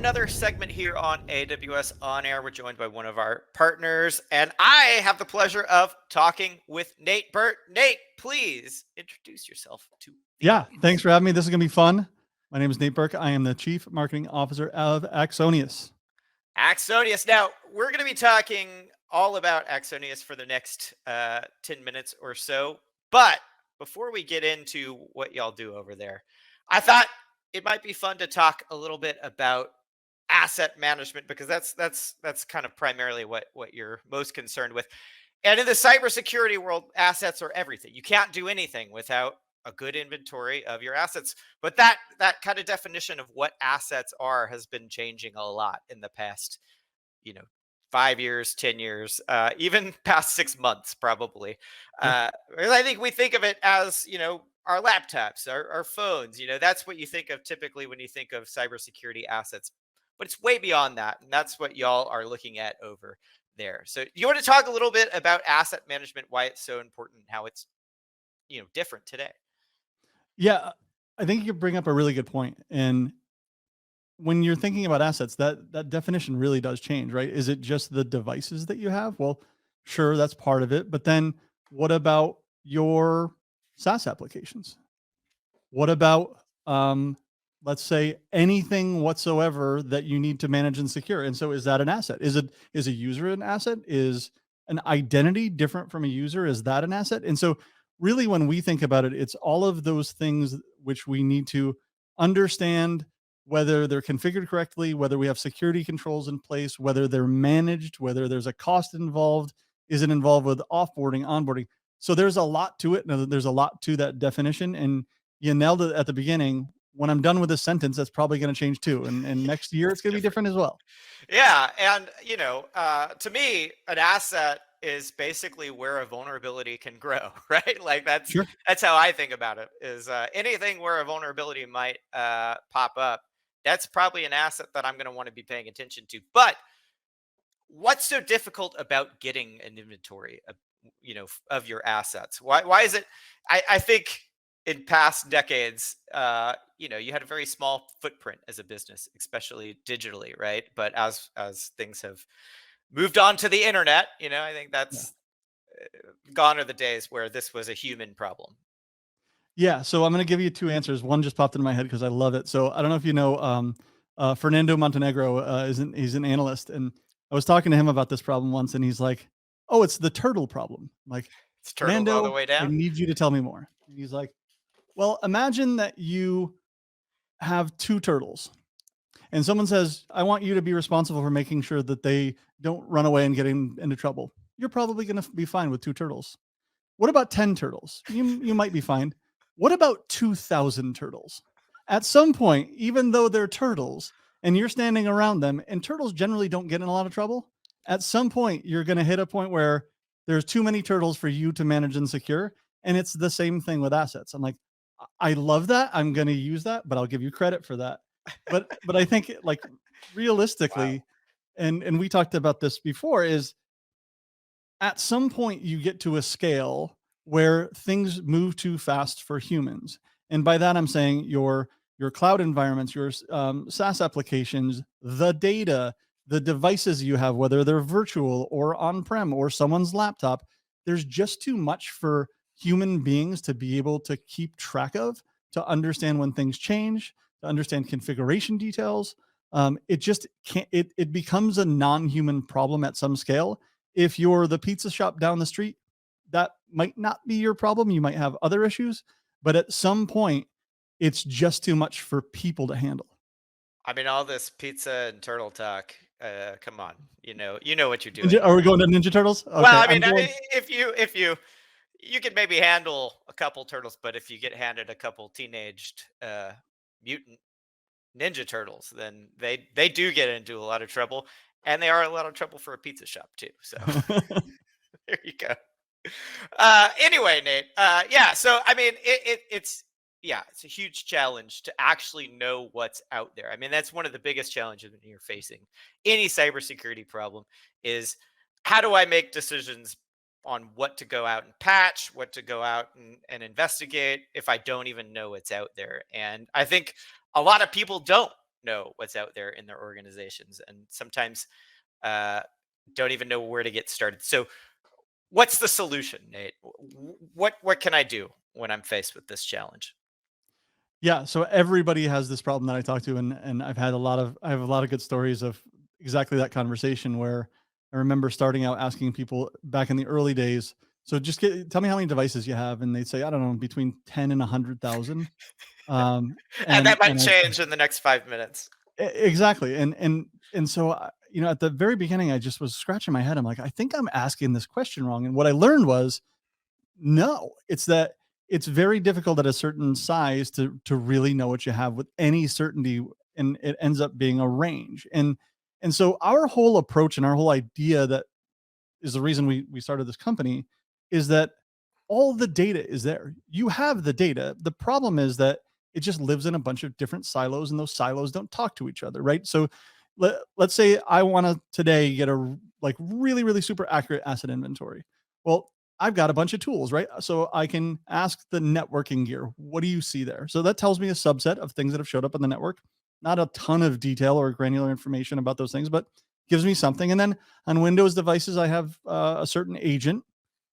another segment here on AWS On Air. We're joined by one of our partners, and I have the pleasure of talking with Nate Burt. Nate, please introduce yourself to the Yeah, thanks audience. for having me. This is going to be fun. My name is Nate Burke. I am the Chief Marketing Officer of Axonius. Axonius. Now, we're going to be talking all about Axonius for the next 10 minutes or so. But before we get into what y'all do over there, I thought it might be fun to talk a little bit about asset management because that's kind of primarily what you're most concerned with. And in the cybersecurity world, assets are everything. You can't do anything without a good inventory of your assets. But that kind of definition of what assets are has been changing a lot in the past, you know, 5 years, 10 years, even past 6 months, probably. Sure. Because I think we think of it as, our laptops, our phones, that's what you think of typically when you think of cybersecurity assets. But it's way beyond that. And that's what y'all are looking at over there. So you want to talk a little bit about asset management, why it's so important, how it's, different today. Yeah, I think you bring up a really good point. And when you're thinking about assets, that definition really does change, right? Is it just the devices that you have? Well, sure, that's part of it. But then what about your SaaS applications? What about, let's say, anything whatsoever that you need to manage and secure? And so, is that an asset? Is a user an asset? Is an identity different from a user? Is that an asset? And so, really, when we think about it, it's all of those things which we need to understand whether they're configured correctly, whether we have security controls in place, whether they're managed, whether there's a cost involved, is it involved with offboarding, onboarding. So there's a lot to it. And there's a lot to that definition. And you nailed it at the beginning. When I'm done with this sentence, that's probably going to change too. And next year it's It's going to be different. different as well. Yeah, and to me, an asset is basically where a vulnerability can grow, right? Like that's Sure. that's how I think about it. Is anything where a vulnerability might pop up, that's probably an asset that I'm going to want to be paying attention to. But what's so difficult about getting an inventory of, of your assets? Why is it? I think in past decades, you had a very small footprint as a business, especially digitally, right? But as things have moved on to the internet, I think Yeah. that's gone are the days where this was a human problem. Yeah. So I'm going to give you two answers. One just popped into my head because I love it. So I don't know if you know, Fernando Montenegro he's an analyst, and I was talking to him about this problem once, and he's like, "Oh, it's the turtle problem." I'm like, It's turtles all the Fernando, way I down. need you to tell me more. And he's like, "Well, imagine that you have two turtles, and someone says, I want you to be responsible for making sure that they don't run away and get into trouble. You're probably going to be fine with two turtles. What about 10 turtles? You might be fine. What about 2,000 turtles? At some point, even though they're turtles and you're standing around them, and turtles generally don't get in a lot of trouble, at some point you're going to hit a point where there's too many turtles for you to manage and secure. And it's the same thing with assets. I'm like, I love that. I'm going to use that, but I'll give you credit for that. But I think like Wow. realistically, and we talked about this before, is at some point you get to a scale where things move too fast for humans. And by that I'm saying your cloud environments, your SaaS applications, the data, the devices you have, whether they're virtual or on-prem or someone's laptop, there's just too much for human beings to be able to keep track of, to understand when things change, to understand configuration details. It just can't. It becomes a non-human problem at some scale. If you're the pizza shop down the street, that might not be your problem. You might have other issues, but at some point, it's just too much for people to handle. I mean, all this pizza and turtle talk. Come on, you know what you're doing Are we here. going to Ninja Turtles? Well, Okay, I mean, I'm going. if you could maybe handle a couple turtles, but if you get handed a couple teenaged mutant ninja turtles, then they do get into a lot of trouble, and they are a lot of trouble for a pizza shop too. So there you go. Anyway, Nate. Yeah. So I mean, it's a huge challenge to actually know what's out there. I mean, that's one of the biggest challenges when you're facing any cybersecurity problem is how do I make decisions on what to go out and patch, what to go out and investigate if I don't even know what's out there. And I think a lot of people don't. know what's out there in their organizations, and sometimes uh, don't even know where to get started. So, what's the solution, Nate? What can I do when I'm faced with this challenge? Yeah, so everybody has this problem that I talk to, and I have a lot of good stories of exactly that conversation where I remember starting out asking people back in the early days, so tell me how many devices you have, and they'd say, I don't know, between 10 and 100,000. Um, And that might and change in the next 5 minutes. exactly. And so, at the very beginning, I just was scratching my head. I'm like, I think I'm asking this question wrong. And what I learned was, no, it's that it's very difficult at a certain size to really know what you have with any certainty, and it ends up being a range. And so our whole approach and our whole idea that is the reason we started this company is that all the data is there. You have the data. The problem is that it just lives in a bunch of different silos, and those silos don't talk to each other, right? So let's say I want to today get a like really really super accurate asset inventory. Well, I've got a bunch of tools, right? So I can ask the networking gear, what do you see there? So that tells me a subset of things that have showed up on the network. Not a ton of detail or granular information about those things, but gives me something. And then on Windows devices, I have a certain agent.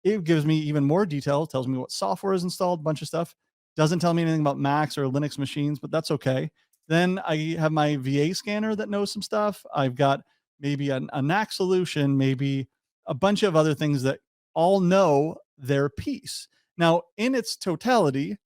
It gives me even more detail, tells me what software is installed, a bunch of stuff. Doesn't tell me anything about Macs or Linux machines, but that's okay. Then I have my VA scanner that knows some stuff. I've got maybe a NAC solution, maybe a bunch of other things that all know their piece. Now, in its totality,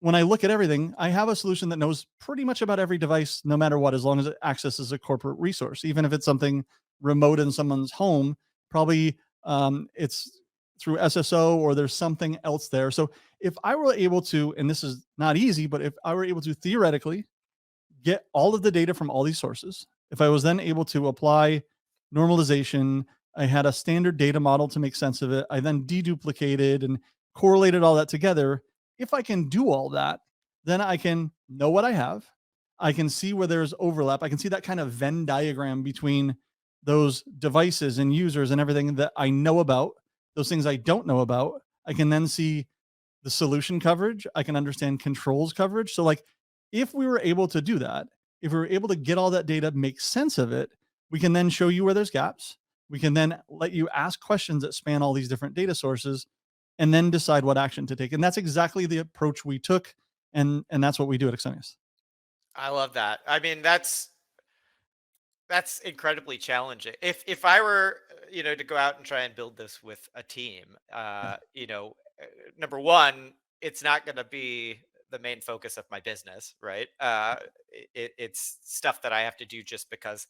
when I look at everything, I have a solution that knows pretty much about every device, no matter what, as long as it accesses a corporate resource, even if it's something remote in someone's home. Probably it's through SSO or there's something else there. So if I were able to, and this is not easy, but if I were able to theoretically get all of the data from all these sources, if I was then able to apply normalization, I had a standard data model to make sense of it. I then deduplicated and correlated all that together. If I can do all that, then I can know what I have. I can see where there's overlap. I can see that kind of Venn diagram between those devices and users and everything that I know about, those things I don't know about. I can then see the solution coverage. I can understand controls coverage. So, like, if we were able to do that, if we were able to get all that data, make sense of it, we can then show you where there's gaps. We can then let you ask questions that span all these different data sources and then decide what action to take. And that's exactly the approach we took. And that's what we do at Axonius. I love that. I mean, that's incredibly challenging. If I were, to go out and try and build this with a team, Yeah. number one, it's not going to be the main focus of my business, right? It's stuff that I have to do just because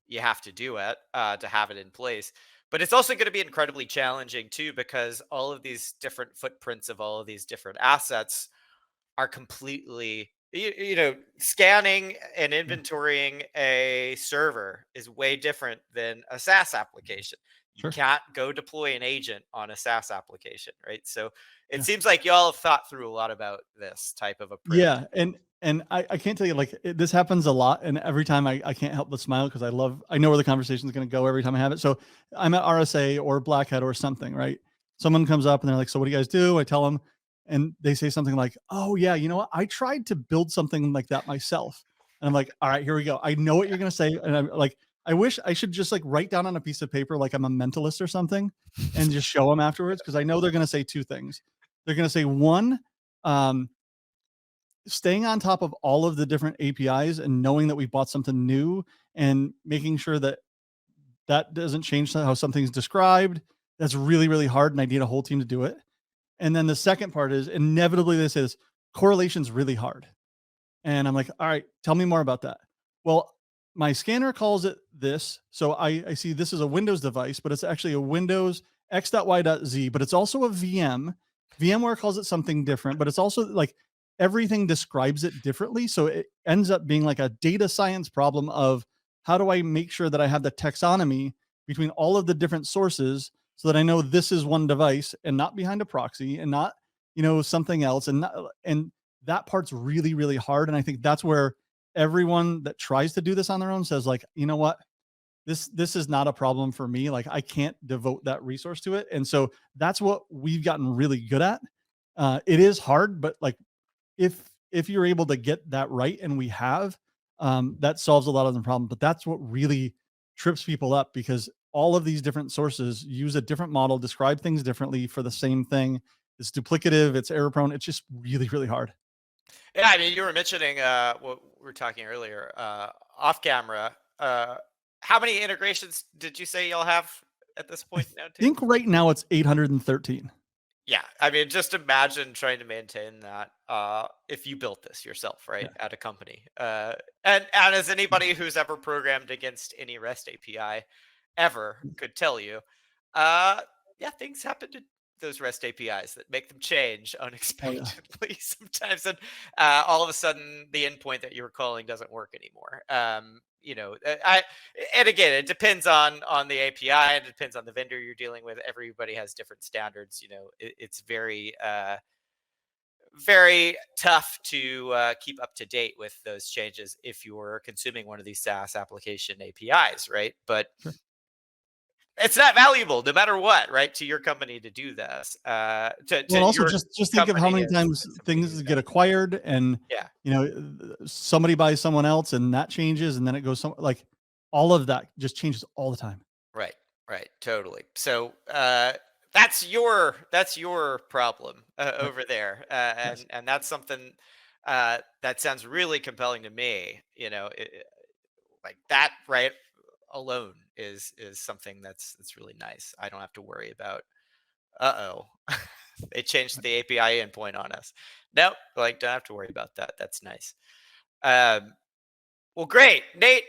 you have to do it to have it in place. But it's also going to be incredibly challenging too, because all of these different footprints of all of these different assets are completely, scanning and Yeah. inventorying a server is way different than a SaaS application. You Sure. can't go deploy an agent on a SaaS application, right? So it Yeah. seems like y'all have thought through a lot about this type of approach. Yeah, and I can't tell you, like, this happens a lot, and every time I can't help but smile because I know where the conversation is gonna go every time I have it. So, I'm at RSA or Black Hat or something, right? Someone comes up and they're like, "So what do you guys do?" I tell them, and they say something like, "Oh, yeah, you know what? I tried to build something like that myself." And I'm like, "All right, here we go. I know what you're gonna say." And I'm like, I wish I should just, like, write down on a piece of paper like I'm a mentalist or something and just show them afterwards because I know they're gonna say 2 things. They're gonna say, 1, um, staying on top of all of the different APIs and knowing that we bought something new and making sure that that doesn't change how something's described. That's really, really hard. And I need a whole team to do it. And then the second part is inevitably they say this correlation's really hard. And I'm like, all right, tell me more about that. Well, my scanner calls it this. So I see this is a Windows device, but it's actually a Windows X.Y.Z, but it's also a VM. VMware calls it something different, but it's also like everything describes it differently. So it ends up being like a data science problem of how do I make sure that I have the taxonomy between all of the different sources so that I know this is one device and not behind a proxy and not, something else and that part's really, really hard. And I think that's where everyone that tries to do this on their own says, like, you know what? This is not a problem for me. Like, I can't devote that resource to it. And so that's what we've gotten really good at. It is hard, but like if you're able to get that right, and we have, that solves a lot of the problem. But that's what really trips people up, because all of these different sources use a different model, describe things differently for the same thing. It's duplicative, it's error prone. It's just really, really hard. Yeah, I mean, you were mentioning what we were talking earlier off camera. How many integrations did you say y'all have at this I point now, too? think right now it's 813. Yeah, I mean, just imagine trying to maintain that if you built this yourself, right, Yeah. at a company. And as anybody who's ever programmed against any REST API ever could tell you, uh, yeah, things happen to those REST APIs that make them change Oh yeah. unexpectedly sometimes, and all of a sudden the endpoint that you were calling doesn't work anymore. And again, it depends on the API, and it depends on the vendor you're dealing with. Everybody has different standards. It's very tough to keep up to date with those changes if you're consuming one of these SaaS application APIs, right? But Sure. it's not valuable no matter what, right, to your company to do this. To Well, also your just think of how company many times as somebody things who's get got. acquired, and Yeah. somebody buys someone else and that changes, and then it goes like all of that just changes all the time. Right, right, totally. So that's your problem Right. over there, Yes. and that's something that sounds really compelling to me. Like that, right? Alone is something that's really nice. I don't have to worry about. Oh, they changed Right. the API endpoint on us. Nope, like don't have to worry about that. That's nice. Um, well, great, Nate.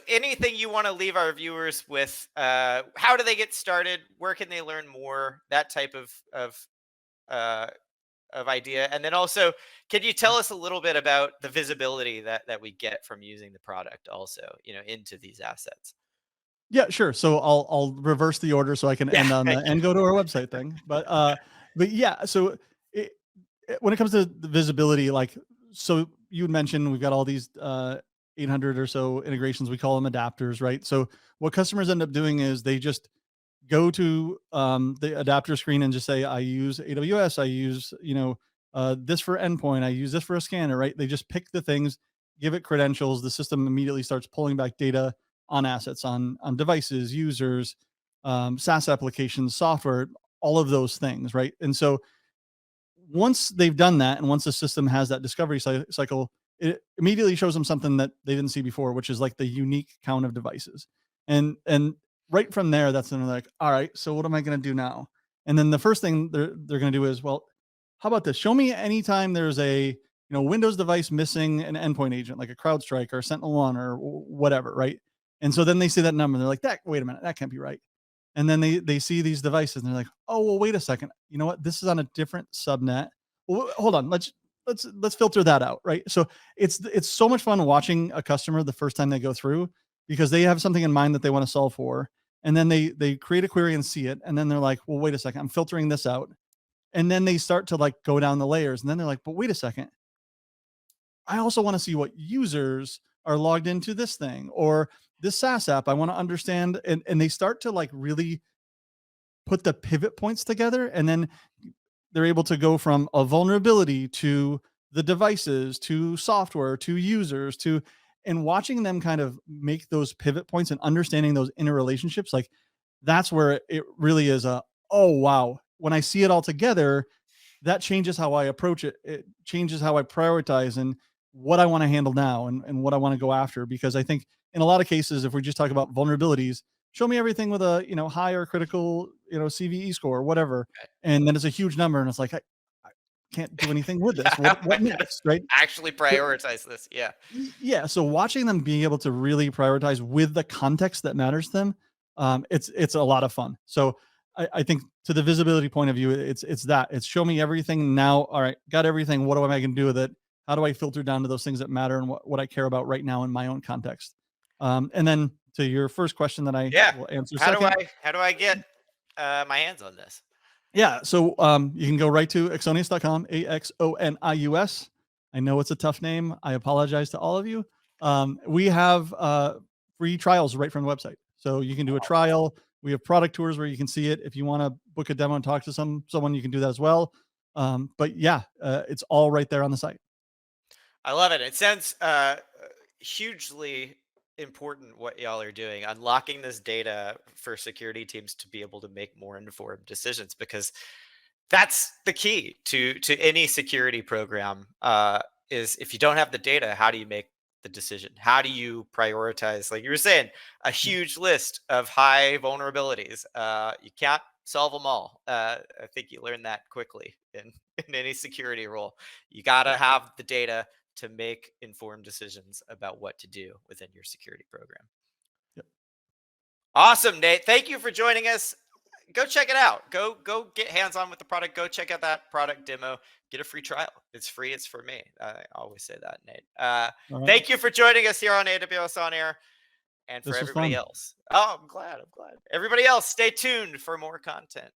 Anything you want to leave our viewers with? How do they get started? Where can they learn more? That type uh, of idea, and then also, can you tell us a little bit about the visibility that we get from using the product? Also, into these assets. Yeah, sure. So I'll reverse the order so I can Yeah, end on thank the you. and go to our website thing. But yeah, so it, when it comes to the visibility, like, so you had mentioned we've got all these 800 or so integrations. We call them adapters, right? So what customers end up doing is they just go to the adapter screen and just say, I use AWS, I use, this for endpoint, I use this for a scanner, right? They just pick the things, give it credentials. The system immediately starts pulling back data on assets, on devices, users, SaaS applications, software, all of those things, right? And so once they've done that, and once the system has that discovery cycle, it immediately shows them something that they didn't see before, which is like the unique count of devices. And right from there, that's when they're like, all right, so what am I going to do now? And then the first thing they're going to do is, well, how about this? Show me anytime there's a Windows device missing an endpoint agent, like a CrowdStrike or SentinelOne or whatever, right? And so then they see that number, and they're like, that wait a minute, that can't be right. And then they see these devices, and they're like, oh well, wait a second, you know what? This is on a different subnet. Well, hold on, let's filter that out, right? So it's so much fun watching a customer the first time they go through, because they have something in mind that they want to solve for, and then they create a query and see it, and then they're like, well, wait a second, I'm filtering this out, and then they start to like go down the layers, and then they're like, but wait a second, I also want to see what users are logged into this thing or this SaaS app. I want to understand, and they start to like really put the pivot points together, and then they're able to go from a vulnerability to the devices to software to users to, and watching them kind of make those pivot points and understanding those interrelationships, like that's where it really is a, oh wow, when I see it all together, that changes how I approach it. It changes how I prioritize and what I want to handle now, and what I want to go after. Because I think in a lot of cases, if we just talk about vulnerabilities, show me everything with a higher critical CVE score or whatever, and then it's a huge number, and it's like I can't do anything with this. Yeah, how am I What gonna next, right? actually So, prioritize this? Yeah. yeah, so watching them being able to really prioritize with the context that matters to them, it's a lot of fun. So I think to the visibility point of view, it's show me everything now. All right, got everything. What am I going to do with it? How do I filter down to those things that matter and what I care about right now in my own context? And then to your first question that I Yeah. will answer How do second, I get my hands on this? yeah. So you can go right to Axonius.com, Axonius. I know it's a tough name. I apologize to all of you. We have free trials right from the website. So you can do a trial. We have product tours where you can see it. If you want to book a demo and talk to someone, you can do that as well. But yeah, it's all right there on the site. I love it. It sounds hugely important what y'all are doing, unlocking this data for security teams to be able to make more informed decisions, because that's the key to any security program. Is if you don't have the data, how do you make the decision? How do you prioritize? Like you were saying, a Yeah. huge list of high vulnerabilities. You can't solve them all. I think you learn that quickly in in any security role. You got to Yep. have the data to make informed decisions about what to do within your security program. Yep. Awesome, Nate. Thank you for joining us. Go check it out. Go get hands on with the product. Go check out that product demo. Get a free trial. It's free. It's for me. I always say that, Nate. All right. Thank you for joining us here on AWS On Air, and for This was everybody fun. else. Oh, I'm glad. I'm glad. Everybody else, stay tuned for more content.